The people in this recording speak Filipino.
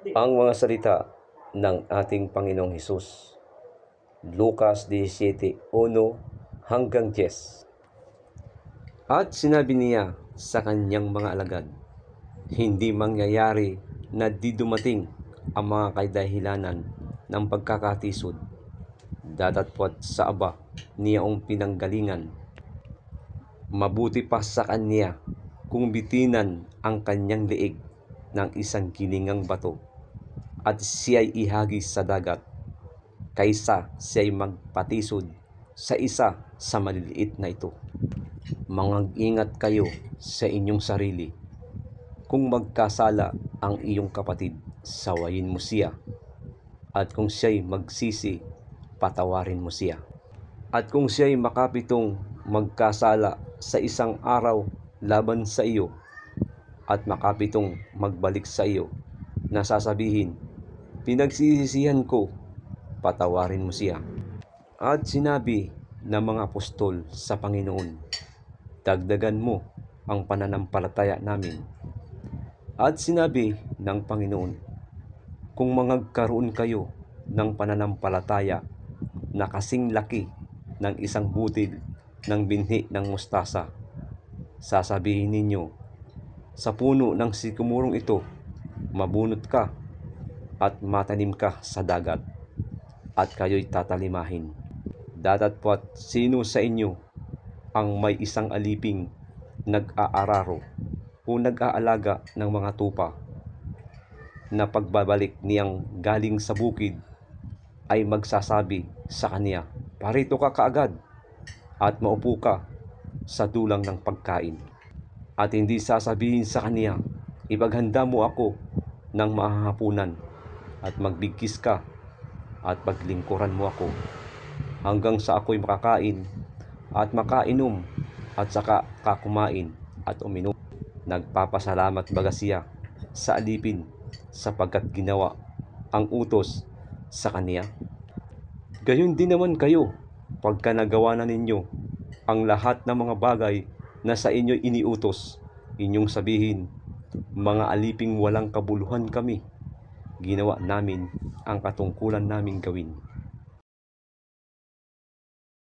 Ang mga salita ng ating Panginoong Hesus. Lucas 17:1-10. At sinabi niya sa kanyang mga alagad, hindi mangyayari na di dumating ang mga kadahilanan ng pagkakatisod, datatpot sa Aba niyaong pinanggalingan. Mabuti pa sa kanya kung bitinan ang kanyang liig ng isang giningang bato at siya'y ihagis sa dagat, kaysa siya'y magpatisod sa isa sa maliliit na ito. Mangag-ingat kayo sa inyong sarili. Kung magkasala ang iyong kapatid, sawayin mo siya. At kung siya'y magsisi, patawarin mo siya. At kung siya'y makapitong magkasala sa isang araw laban sa iyo, at makapitong magbalik sa iyo, na sasabihin, pinagsisisihan ko, patawarin mo siya. At sinabi ng mga apostol sa Panginoon, dagdagan mo ang pananampalataya namin. At sinabi ng Panginoon, kung mangagkaroon kayo ng pananampalataya na kasing laki ng isang butil ng binhi ng mustasa, sasabihin ninyo sa puno ng sikomorong ito, mabunot ka at matanim ka sa dagat, at kayo'y tatalimahin. Datatpot sino sa inyo ang may isang aliping nag-aararo o nag-aalaga ng mga tupa, na pagbabalik niyang galing sa bukid ay magsasabi sa kanya, parito ka kaagad at maupo ka sa dulang ng pagkain. At hindi sasabihin sa kanya, ipaghanda mo ako ng mahahapunan at magbigkis ka at paglingkuran mo ako hanggang sa ako'y makakain at makainom at saka kakumain at uminom. Nagpapasalamat baga siya sa alipin sapagkat ginawa ang utos sa kaniya? Gayon din naman kayo, pagka nagawa na ninyo ang lahat ng mga bagay na sa inyo iniutos, inyong sabihin, mga aliping walang kabuluhan kami, ginawa namin ang katungkulan naming gawin.